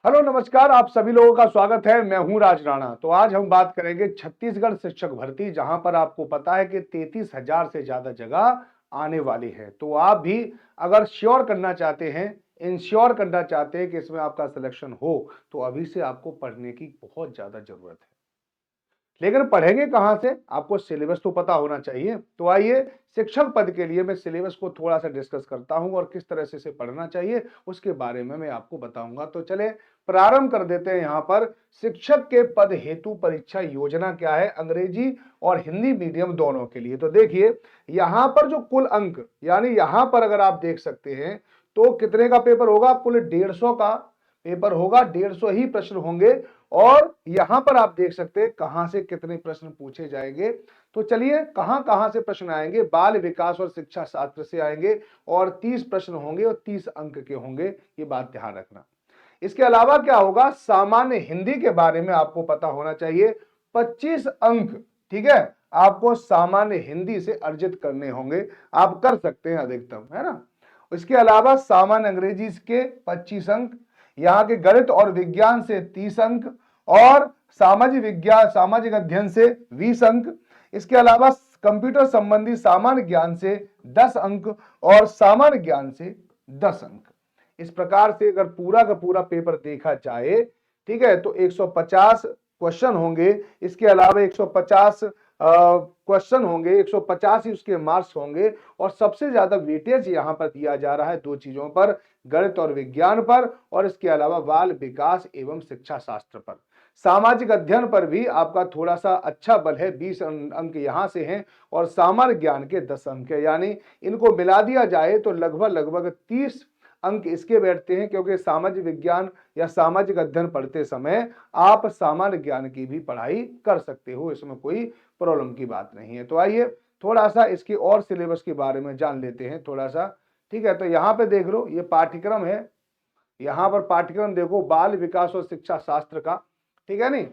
Hello नमस्कार, आप सभी लोगों का स्वागत है। मैं हूं राज राणा। तो आज हम बात करेंगे छत्तीसगढ़ शिक्षक भर्ती, जहां पर आपको पता है कि 33,000 से ज्यादा जगह आने वाली है। तो आप भी अगर श्योर करना चाहते हैं, इंश्योर करना चाहते हैं कि इसमें आपका सिलेक्शन हो, तो अभी से आपको पढ़ने की बहुत ज्यादा जरूरत है। लेकिन पढ़ेंगे कहां से? आपको सिलेबस तो पता होना चाहिए। तो आइए, शिक्षक पद के लिए मैं सिलेबस को थोड़ा सा डिस्कस करता हूं और किस तरह से इसे पढ़ना चाहिए उसके बारे में मैं आपको बताऊंगा। तो चले प्रारंभ कर देते हैं। यहां पर शिक्षक के पद हेतु परीक्षा योजना क्या है, अंग्रेजी और हिंदी मीडियम दोनों के लिए। तो देखिए, यहां पर जो कुल अंक, यानी यहां पर अगर आप देख सकते हैं तो कितने का पेपर होगा? कुल 150 का पेपर होगा। 150 ही प्रश्न होंगे। और यहां पर आप देख सकते हैं कहां से कितने प्रश्न पूछे जाएंगे। तो चलिए, कहां कहां से प्रश्न आएंगे। बाल विकास और शिक्षा शास्त्र से आएंगे और 30 प्रश्न होंगे और 30 अंक के होंगे, ये बात ध्यान रखना। इसके अलावा क्या होगा, सामान्य हिंदी के बारे में आपको पता होना चाहिए। 25 अंक, ठीक है, आपको सामान्य हिंदी से अर्जित करने होंगे। आप कर सकते हैं अधिकतम, है ना। इसके अलावा सामान्य अंग्रेजी के 25 अंक, यहाँ के गणित और विज्ञान से 30 अंक, और सामाजिक अध्ययन से 20 अंक। इसके अलावा कंप्यूटर संबंधी सामान्य ज्ञान से 10 अंक और सामान्य ज्ञान से 10 अंक। इस प्रकार से अगर पूरा का पूरा पेपर देखा जाए, ठीक है, तो 150 क्वेश्चन होंगे। इसके अलावा 150 क्वेश्चन होंगे, 150 ही उसके मार्क्स होंगे। और सबसे ज्यादा वेटेज यहां पर दिया जा रहा है दो चीजों पर, गणित और विज्ञान पर, और इसके अलावा बाल विकास एवं शिक्षा शास्त्र पर। सामाजिक अध्ययन पर भी आपका थोड़ा सा अच्छा बल है, 20 अंक यहां से हैं और सामान्य ज्ञान के 10 अंक है। यानी इनको मिला दिया जाए तो लगभग लगभग 30 अंक इसके बैठते हैं, क्योंकि सामाजिक विज्ञान या सामाजिक अध्ययन पढ़ते समय आप सामान्य ज्ञान की भी पढ़ाई कर सकते हो, इसमें कोई प्रॉब्लम की बात नहीं है। तो आइए थोड़ा सा इसके और सिलेबस के बारे में जान लेते हैं थोड़ा सा, ठीक है। तो यहाँ पे देख लो, ये पाठ्यक्रम है। यहाँ पर पाठ्यक्रम देखो, बाल विकास और शिक्षा शास्त्र का, ठीक है नहीं।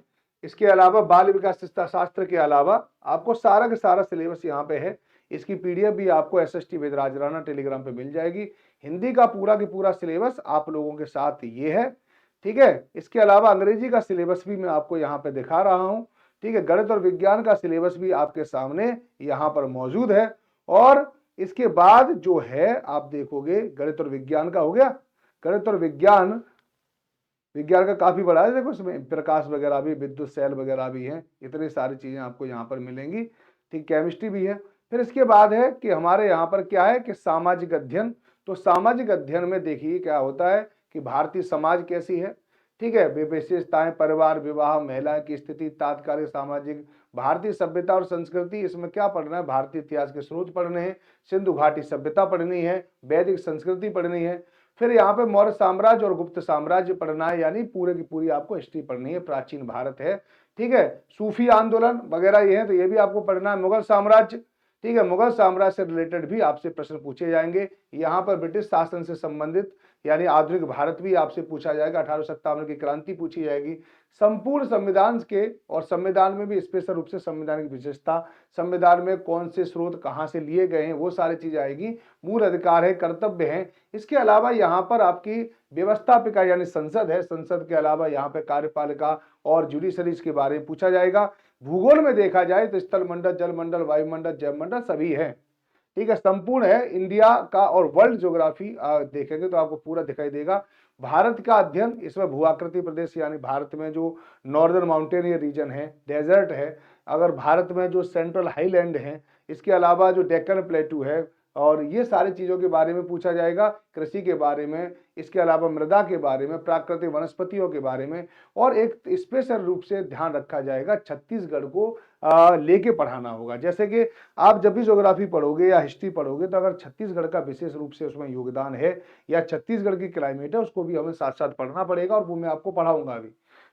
इसके अलावा बाल विकास शिक्षा शास्त्र के अलावा आपको सारा का सारा सिलेबस यहाँ पे है। इसकी पीडीएफ भी आपको SST with Raj Rana Telegram पे मिल जाएगी। हिंदी का पूरा की पूरा सिलेबस आप लोगों के साथ ये है, ठीक है। इसके अलावा अंग्रेजी का सिलेबस भी मैं आपको यहाँ पे दिखा रहा हूँ, ठीक है। गणित और विज्ञान का सिलेबस भी आपके सामने यहाँ पर मौजूद है। और इसके बाद जो है आप देखोगे, गणित और विज्ञान का हो गया। गणित और विज्ञान विज्ञान का काफी बड़ा है। देखो, इसमें प्रकाश वगैरह भी, विद्युत सेल वगैरह भी हैं, इतनी सारी चीजें आपको यहाँ पर मिलेंगी, ठीक। केमिस्ट्री भी है। फिर इसके बाद है कि हमारे यहाँ पर क्या है कि सामाजिक अध्ययन। तो सामाजिक अध्ययन में देखिए क्या होता है कि भारतीय समाज कैसी है, ठीक है, विशेषताएं, परिवार, विवाह, महिला की स्थिति, तात्कालिक सामाजिक, भारतीय सभ्यता और संस्कृति। इसमें क्या पढ़ना है? भारतीय इतिहास के स्रोत पढ़ने हैं, सिंधु घाटी सभ्यता पढ़नी है, वैदिक संस्कृति पढ़नी है। फिर यहाँ पे मौर्य साम्राज्य और गुप्त साम्राज्य पढ़ना है, यानी पूरे की पूरी आपको हिस्ट्री पढ़नी है, प्राचीन भारत है, ठीक है। सूफी आंदोलन वगैरह ये है, तो ये भी आपको पढ़ना है। मुगल साम्राज्य, ठीक है, मुगल साम्राज्य से रिलेटेड भी आपसे प्रश्न पूछे जाएंगे। यहाँ पर ब्रिटिश शासन से संबंधित यानी आधुनिक भारत भी आपसे पूछा जाएगा। 1857 की क्रांति पूछी जाएगी। संपूर्ण संविधान के, और संविधान में भी स्पेशल रूप से संविधान की विशेषता, संविधान में कौन से स्रोत कहां से लिए गए हैं, वो सारी चीज आएगी। मूल अधिकार है, कर्तव्य है। इसके अलावा यहाँ पर आपकी व्यवस्थापिका यानी संसद है। संसद के अलावा यहाँ पे कार्यपालिका और जुडिशरी के बारे में पूछा जाएगा। भूगोल में देखा जाए तो स्थल मंडल, जल मंडल, वायुमंडल, जैव मंडल सभी है, ठीक है, संपूर्ण है। इंडिया का और वर्ल्ड ज्योग्राफी देखेंगे तो आपको पूरा दिखाई देगा। भारत का अध्ययन, इसमें भूआकृति प्रदेश यानी भारत में जो नॉर्दर्न माउंटेन रीजन है, डेजर्ट है, अगर भारत में जो सेंट्रल हाईलैंड है, इसके अलावा जो डेक्कन प्लेटू है, और ये सारी चीजों के बारे में पूछा जाएगा। कृषि के बारे में, इसके अलावा मृदा के बारे में, प्राकृतिक वनस्पतियों के बारे में। और एक स्पेशल रूप से ध्यान रखा जाएगा, छत्तीसगढ़ को लेके पढ़ाना होगा। जैसे कि आप जब भी ज्योग्राफी पढ़ोगे या हिस्ट्री पढ़ोगे, तो अगर छत्तीसगढ़ का विशेष रूप से उसमें योगदान है या छत्तीसगढ़ की क्लाइमेट है, उसको भी हमें साथ साथ पढ़ना पड़ेगा, और वो मैं आपको पढ़ाऊंगा भी,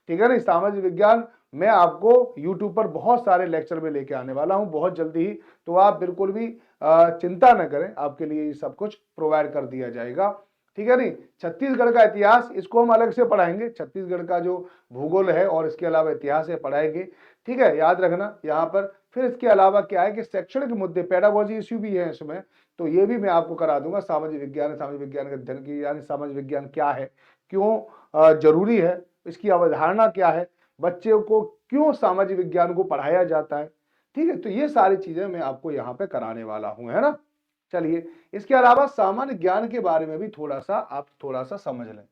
ठीक है ना। सामाजिक विज्ञान मैं आपको YouTube पर बहुत सारे लेक्चर में लेके आने वाला हूं बहुत जल्दी ही। तो आप बिल्कुल भी चिंता न करें, आपके लिए ये सब कुछ प्रोवाइड कर दिया जाएगा, ठीक है नहीं। छत्तीसगढ़ का इतिहास, इसको हम अलग से पढ़ाएंगे। छत्तीसगढ़ का जो भूगोल है और इसके अलावा इतिहास है, पढ़ाएंगे, ठीक है, याद रखना यहाँ पर। फिर इसके अलावा क्या है कि शैक्षणिक मुद्दे, पेडागोजी इश्यू भी है इसमें, तो ये भी मैं आपको करा दूंगा। सामाजिक विज्ञान, सामाजिक विज्ञान के अध्ययन की, यानी सामाजिक विज्ञान क्या है, क्यों जरूरी है, इसकी अवधारणा क्या है, बच्चे को क्यों सामाजिक विज्ञान को पढ़ाया जाता है। ठीक है, तो ये सारी चीजें मैं आपको यहाँ पे कराने वाला हूं, है ना। चलिए, इसके अलावा सामान्य ज्ञान के बारे में भी आप थोड़ा सा समझ लें।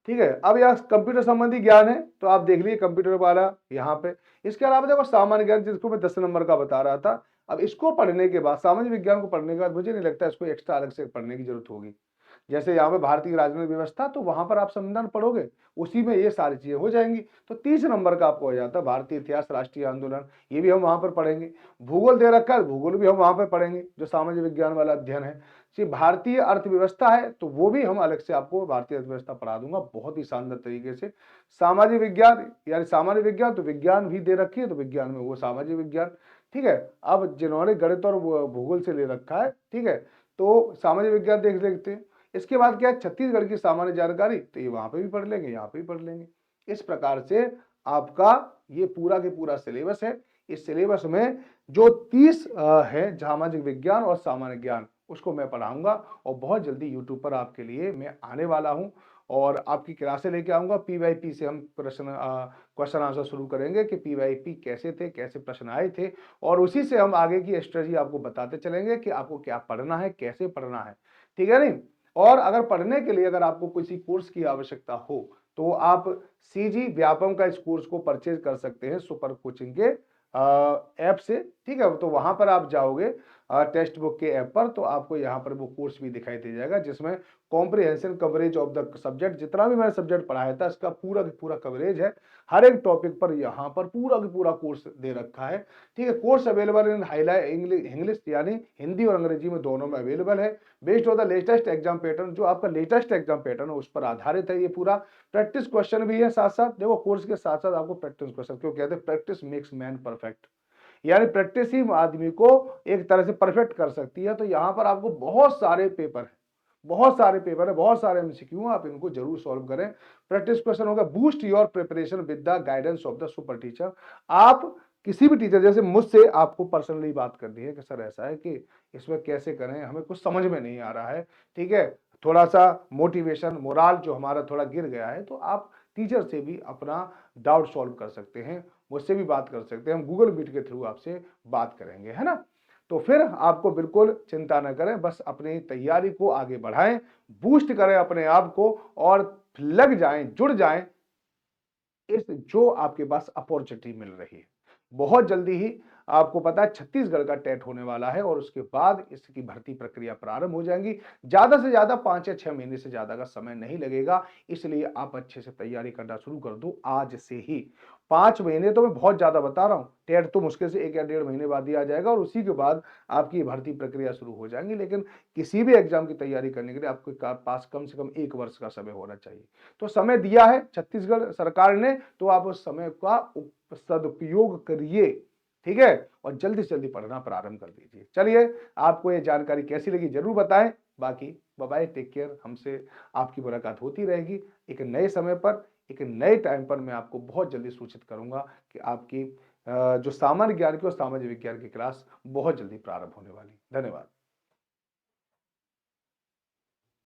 ठीक है, अब यह कंप्यूटर संबंधी ज्ञान है, तो आप देख लीजिए कंप्यूटर वाला यहाँ पे। इसके अलावा देखो सामान्य ज्ञान, जिसको मैं 10 नंबर का बता रहा था, अब इसको पढ़ने के बाद, सामाजिक विज्ञान को पढ़ने के बाद मुझे नहीं लगता इसको एक्स्ट्रा अलग से पढ़ने की जरूरत होगी। जैसे यहाँ पे भारतीय राजनीतिक व्यवस्था, तो वहां पर आप संविधान पढ़ोगे, उसी में ये सारी चीजें हो जाएंगी। तो 30 नंबर का आपको हो जाता है भारतीय इतिहास, राष्ट्रीय आंदोलन, ये भी हम वहां पर पढ़ेंगे। भूगोल दे रखा है, भूगोल भी हम वहां पर पढ़ेंगे, जो सामाजिक विज्ञान वाला अध्ययन है। भारतीय अर्थव्यवस्था है, तो वो भी हम अलग से आपको भारतीय अर्थव्यवस्था पढ़ा दूंगा बहुत ही शानदार तरीके से। सामाजिक विज्ञान यानी सामान्य विज्ञान, तो विज्ञान भी दे रखी है, तो विज्ञान में वो सामाजिक विज्ञान। ठीक है, अब जिन्होंने गणित और भूगोल से ले रखा है, ठीक है, तो सामाजिक विज्ञान देख लेते हैं। इसके बाद क्या है, छत्तीसगढ़ की सामान्य जानकारी, तो ये वहां पे भी पढ़ लेंगे, यहाँ पे भी पढ़ लेंगे। इस प्रकार से आपका ये पूरा के पूरा सिलेबस है। इस सिलेबस में जो 30 है सामाजिक विज्ञान और सामान्य ज्ञान, उसको मैं पढ़ाऊंगा, और बहुत जल्दी यूट्यूब पर आपके लिए मैं आने वाला हूं, और आपकी क्लासें लेके आऊंगा। पीवाईपी से हम क्वेश्चन आंसर शुरू करेंगे कि पीवाईपी कैसे थे, कैसे प्रश्न आए थे, और उसी से हम आगे की स्ट्रेटजी आपको बताते चलेंगे कि आपको क्या पढ़ना है, कैसे पढ़ना है। ठीक है नहीं। और अगर पढ़ने के लिए अगर आपको किसी कोर्स की आवश्यकता हो, तो आप सीजी व्यापम का इस कोर्स को परचेज कर सकते हैं सुपर कोचिंग के ऐप से। ठीक है, तो वहां पर आप जाओगे टेक्स्ट बुक के ऐप पर, तो आपको यहाँ पर वो कोर्स भी दिखाई दे जाएगा, जिसमें comprehensive coverage of the subject, जितना भी मैंने सब्जेक्ट पढ़ाया था इसका पूरा का पूरा कवरेज है। हर एक टॉपिक पर यहाँ पर पूरा का पूरा कोर्स दे रखा है। ठीक है, course available in highlight English, यानी हिंदी और अंग्रेजी में दोनों में अवेलेबल है। Based on the latest exam pattern, जो आपका लेटेस्ट एग्जाम पैटर्न है उस पर आधारित है ये पूरा। प्रैक्टिस क्वेश्चन भी है साथ साथ, देखो कोर्स के साथ साथ आपको प्रैक्टिस क्वेश्चन, क्यों कहते हैं प्रैक्टिस मेक्स मैन परफेक्ट, यानी प्रैक्टिस ही आदमी को एक तरह से परफेक्ट कर सकती है। तो यहाँ पर आपको बहुत सारे पेपर है, बहुत सारे पेपर है, बहुत सारे एमसीक्यू, आप इनको जरूर सॉल्व करें। प्रैक्टिस क्वेश्चन होगा, boost your preparation with the guidance of the super teacher. आप किसी भी टीचर, जैसे मुझसे आपको पर्सनली बात करनी है कि सर ऐसा है कि इसमें कैसे करें, हमें कुछ समझ में नहीं आ रहा है, ठीक है, थोड़ा सा मोटिवेशन मोराल जो हमारा थोड़ा गिर गया है, तो आप टीचर से भी अपना डाउट सॉल्व कर सकते हैं, मुझसे भी बात कर सकते हैं, हम गूगल मीट के थ्रू आपसे बात करेंगे, है ना। तो फिर आपको बिल्कुल चिंता न करें, बस अपनी तैयारी को आगे बढ़ाएं, बूस्ट करें अपने आप को, और लग जाएं, जुड़ जाएं इस जो आपके पास अपॉर्चुनिटी मिल रही है। बहुत जल्दी ही आपको पता है छत्तीसगढ़ का टेट होने वाला है, और उसके बाद इसकी भर्ती प्रक्रिया प्रारंभ हो जाएंगी। ज्यादा से ज्यादा 5 या 6 महीने से ज्यादा का समय नहीं लगेगा, इसलिए आप अच्छे से तैयारी करना शुरू कर दो आज से ही। 5 महीने तो मैं बहुत ज्यादा बता रहा हूं, टेट तो मुश्किल से 1 या 1.5 महीने बाद ही आ जाएगा, और उसी के बाद आपकी भर्ती प्रक्रिया शुरू हो जाएंगी। लेकिन किसी भी एग्जाम की तैयारी करने के लिए आपके पास कम से कम 1 वर्ष का समय होना चाहिए। तो समय दिया है छत्तीसगढ़ सरकार ने, तो आप उस समय का सदुपयोग करिए, ठीक है, और जल्दी से जल्दी पढ़ना प्रारंभ कर दीजिए। चलिए, आपको ये जानकारी कैसी लगी जरूर बताएं। बाकी बाय बाय, टेक केयर, हमसे आपकी मुलाकात होती रहेगी एक नए समय पर, एक नए टाइम पर। मैं आपको बहुत जल्दी सूचित करूंगा कि आपकी जो सामान्य ज्ञान की और सामाजिक विज्ञान की क्लास बहुत जल्दी प्रारंभ होने वाली। धन्यवाद।